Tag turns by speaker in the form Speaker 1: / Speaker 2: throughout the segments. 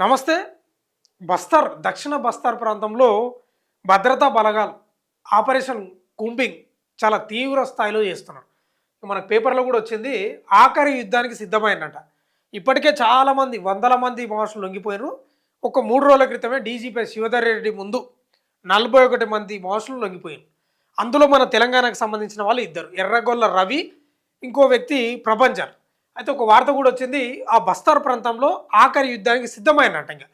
Speaker 1: నమస్తే. దక్షిణ బస్తర్ ప్రాంతంలో భద్రతా బలగాలు ఆపరేషన్ కుంబింగ్ చాలా తీవ్ర స్థాయిలో చేస్తున్నారు. మనకు పేపర్‌లో కూడా వచ్చింది. ఆఖరి యుద్ధానికి సిద్ధమైందంట. ఇప్పటికే చాలామంది వందల మంది మావోయిస్టులు లొంగిపోయారు. ఒక 3 రోజుల క్రితమే డీజీపీ శివధర్ రెడ్డి ముందు 41 మంది మావోయిస్టులు లొంగిపోయారు. అందులో మన తెలంగాణకు సంబంధించిన వాళ్ళు ఇద్దరు. ఎర్రగొల్ల రవి, ఇంకో వ్యక్తి ప్రభంజన్. అయితే ఒక వార్త కూడా వచ్చింది. ఆ బస్తర్ ప్రాంతంలో ఆఖరి యుద్ధానికి సిద్ధమైనట్ట. ఇంక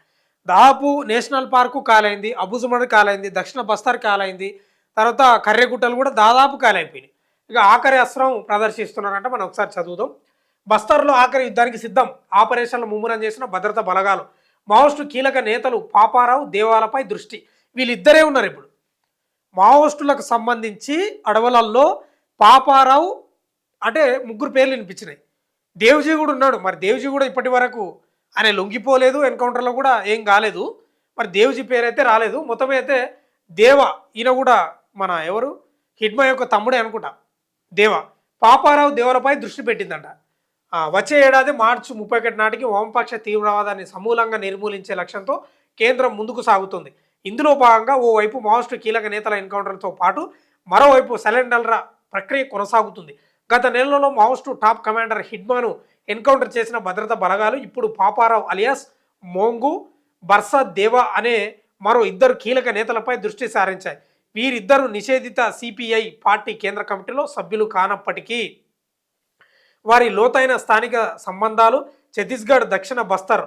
Speaker 1: దాదాపు నేషనల్ పార్కు కాలైంది, అబుజుమడ్ కాలైంది, దక్షిణ బస్తర్ కాలైంది, తర్వాత కర్రెగుట్టలు కూడా దాదాపు కాలైపోయినాయి. ఇక ఆఖరి అస్త్రం ప్రదర్శిస్తున్నారంట. మనం ఒకసారి చదువుదాం. బస్తర్లో ఆఖరి యుద్ధానికి సిద్ధం. ఆపరేషన్లు ముమ్మరం చేసిన భద్రతా బలగాలు. మావోయిస్టు కీలక నేతలు పాపారావు, దేవాలపై దృష్టి. వీళ్ళిద్దరే ఉన్నారు ఇప్పుడు. మావోయిస్టులకు సంబంధించి అడవులలో పాపారావు అంటే ముగ్గురు పేర్లు వినిపించినాయి. దేవ్జీ కూడా ఉన్నాడు. మరి దేవ్జీ కూడా ఇప్పటి వరకు ఆయన లొంగిపోలేదు, ఎన్కౌంటర్లో కూడా ఏం కాలేదు. మరి దేవ్జీ పేరు అయితే రాలేదు. మొత్తం అయితే దేవ, ఈయన కూడా మన ఎవరు హిడ్మా యొక్క తమ్ముడే అనుకుంటా. దేవ పాపారావు దేవలపై దృష్టి పెట్టిందంట. వచ్చే ఏడాది మార్చి 31 నాటికి వామపక్ష తీవ్రవాదాన్ని సమూలంగా నిర్మూలించే లక్ష్యంతో కేంద్రం ముందుకు సాగుతుంది. ఇందులో భాగంగా ఓవైపు మావోయిస్టు కీలక నేతల ఎన్కౌంటర్తో పాటు మరోవైపు సరెండర్ల ప్రక్రియ కొనసాగుతుంది. గత నెలలో మావోయిస్టు టాప్ కమాండర్ హిడ్మాను ఎన్కౌంటర్ చేసిన భద్రతా బలగాలు ఇప్పుడు పాపారావు అలియాస్ మోంగు, బర్సా దేవా అనే మరో ఇద్దరు కీలక నేతలపై దృష్టి సారించాయి. వీరిద్దరు నిషేధిత సిపిఐ పార్టీ కేంద్ర కమిటీలో సభ్యులు కానప్పటికీ వారి లోతైన స్థానిక సంబంధాలు ఛత్తీస్గఢ్, దక్షిణ బస్తర్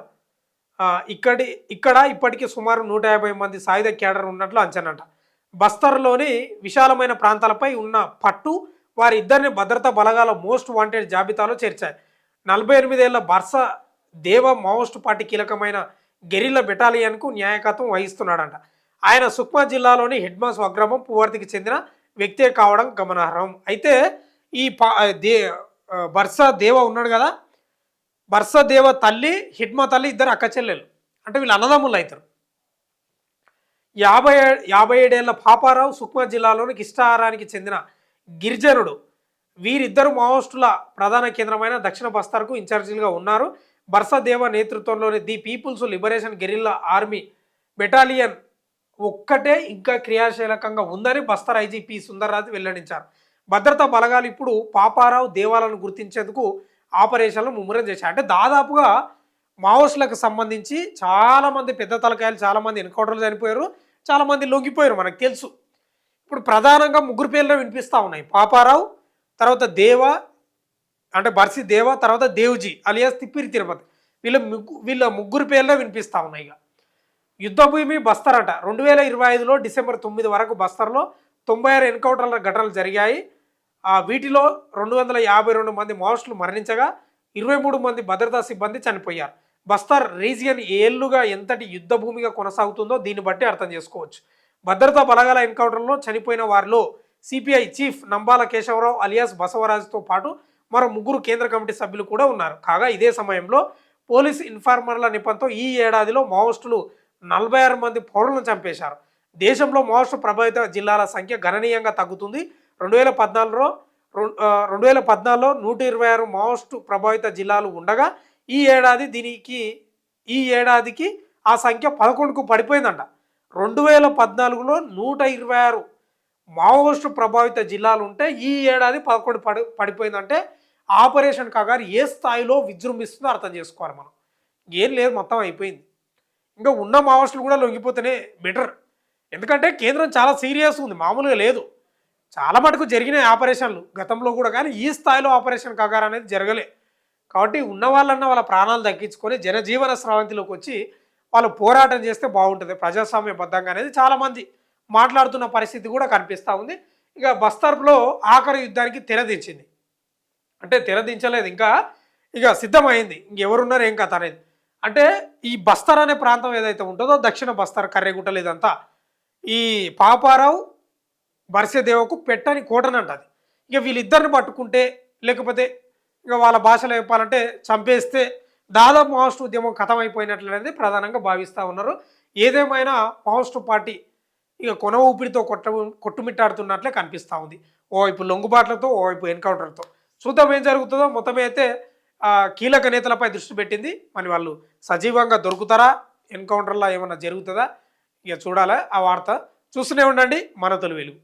Speaker 1: ఇక్కడ ఇప్పటికీ సుమారు 150 మంది సాయుధ క్యాడర్ ఉన్నట్లు అంచనంట. బస్తర్లోని విశాలమైన ప్రాంతాలపై ఉన్న పట్టు వారి ఇద్దరిని భద్రతా బలగాల మోస్ట్ వాంటెడ్ జాబితాలో చేర్చాయి. 48 ఏళ్ల బర్సా దేవ మావోయిస్టు పార్టీ కీలకమైన గెరిల్లా బెటాలియన్కు నాయకత్వం వహిస్తున్నాడంట. ఆయన సుక్మా జిల్లాలోని హెడ్మా స్వగ్రామం పువర్తికి చెందిన వ్యక్తే కావడం గమనార్హం. అయితే ఈ బర్సా దేవ ఉన్నాడు కదా, బర్సా దేవ తల్లి, హిడ్మా తల్లి ఇద్దరు అక్క చెల్లెలు. అంటే వీళ్ళు అన్నదమ్ములు అవుతారు. 57 ఏళ్ల పాపారావు సుక్మా జిల్లాలోని కిష్టారానికి చెందిన గిరిజనుడు. వీరిద్దరు మావోయిస్టుల ప్రధాన కేంద్రమైన దక్షిణ బస్తర్కు ఇన్ఛార్జీలుగా ఉన్నారు. బర్సా దేవ నేతృత్వంలోని the people's liberation guerrilla army battalion ఒక్కటే ఇంకా క్రియాశీలకంగా ఉందని బస్తర్ ఐజీపీ సుందర్రాజ్ వెల్లడించారు. భద్రతా బలగాలు ఇప్పుడు పాపారావు దేవాలను గుర్తించేందుకు ఆపరేషన్లు ముమ్మరం చేశారు. అంటే దాదాపుగా మావోయిస్టులకు సంబంధించి చాలామంది పెద్ద తలకాయలు, చాలామంది ఎన్కౌంటర్లు చనిపోయారు, చాలామంది లొంగిపోయారు, మనకు తెలుసు. ఇప్పుడు ప్రధానంగా ముగ్గురు పేర్లు వినిపిస్తూ ఉన్నాయి. పాపారావు, తర్వాత దేవ అంటే బర్సి దేవ, తర్వాత దేవ్జీ అలియాస్ తిప్పిరి తిరుపతి. వీళ్ళ ముగ్గురు పేర్లే వినిపిస్తూ ఉన్నాయి. ఇక యుద్ధభూమి బస్తర్ అంట. 2025లో డిసెంబర్ 9 వరకు బస్తర్లో 96 ఎన్కౌంటర్ల ఘటనలు జరిగాయి. వీటిలో 252 మంది మావోయిస్టులు మరణించగా 23 మంది భద్రతా సిబ్బంది చనిపోయారు. బస్తర్ రీజియన్ ఏళ్లుగా ఎంతటి యుద్ధ భూమిగా కొనసాగుతుందో దీన్ని బట్టి అర్థం చేసుకోవచ్చు. భద్రతా బలగాల ఎన్కౌంటర్లో చనిపోయిన వారిలో CPI chief Nambala Keshavarao alias బసవరాజుతో పాటు మరో ముగ్గురు కేంద్ర కమిటీ సభ్యులు కూడా ఉన్నారు. కాగా ఇదే సమయంలో పోలీస్ ఇన్ఫార్మర్ల నెపంతో ఈ ఏడాదిలో మావోయిస్టులు 46 మంది పౌరులను చంపేశారు. దేశంలో మావోయిస్టు ప్రభావిత జిల్లాల సంఖ్య గణనీయంగా తగ్గుతుంది. 2014లో 126 మావోయిస్టు ప్రభావిత జిల్లాలు ఉండగా ఈ ఏడాదికి ఆ సంఖ్య 11కు పడిపోయిందంట. 2014లో 126 మావోయిస్టు ప్రభావిత జిల్లాలు ఉంటే ఈ ఏడాది 11 పడిపోయిందంటే ఆపరేషన్ కగారు ఏ స్థాయిలో విజృంభిస్తుందో అర్థం చేసుకోవాలి మనం. ఏం లేదు, మొత్తం అయిపోయింది. ఇంకా ఉన్న మావోయిస్టులు కూడా లొంగిపోతేనే బెటర్. ఎందుకంటే కేంద్రం చాలా సీరియస్ ఉంది, మామూలుగా లేదు. చాలా మటుకు జరిగినాయి ఆపరేషన్లు గతంలో కూడా, కానీ ఈ స్థాయిలో ఆపరేషన్ కగారు అనేది జరగలే. కాబట్టి ఉన్న వాళ్ళన్నా వాళ్ళ ప్రాణాలు దక్కించుకొని జనజీవన స్రవంతిలోకి వచ్చి వాళ్ళు పోరాటం చేస్తే బాగుంటుంది ప్రజాస్వామ్యబద్ధంగా అనేది చాలామంది మాట్లాడుతున్న పరిస్థితి కూడా కనిపిస్తూ ఉంది. ఇక బస్తర్లో ఆఖరి యుద్ధానికి తెరదించింది. అంటే తెరదించలేదు ఇంకా, ఇక సిద్ధమైంది. ఇంకెవరున్నారు ఏం కథ అనేది. అంటే ఈ బస్తర్ అనే ప్రాంతం ఏదైతే ఉంటుందో దక్షిణ బస్తర్, కర్రెగుట్టలు ఇదంతా ఈ పాపారావు బర్సదేవకు పెట్టని కోటనంటది. ఇక వీళ్ళిద్దరిని పట్టుకుంటే, లేకపోతే ఇక వాళ్ళ భాషలో చెప్పాలంటే చంపేస్తే దాదాపు మావోయిస్టు ఉద్యమం కథమైపోయినట్లు అనేది ప్రధానంగా భావిస్తూ ఉన్నారు. ఏదేమైనా మావోయిస్టు పార్టీ ఇక కొన ఊపిరితో కొట్టుమిట్టాడుతున్నట్లే కనిపిస్తూ ఉంది. ఓవైపు లొంగుబాట్లతో, ఓవైపు ఎన్కౌంటర్తో. చూద్దాం ఏం జరుగుతుందో. మొత్తమే అయితే కీలక నేతలపై దృష్టి పెట్టింది. మరి వాళ్ళు సజీవంగా దొరుకుతారా, ఎన్కౌంటర్లా ఏమన్నా జరుగుతుందా ఇక చూడాలా ఆ వార్త. చూస్తూనే ఉండండి మన తొలి వెలుగు.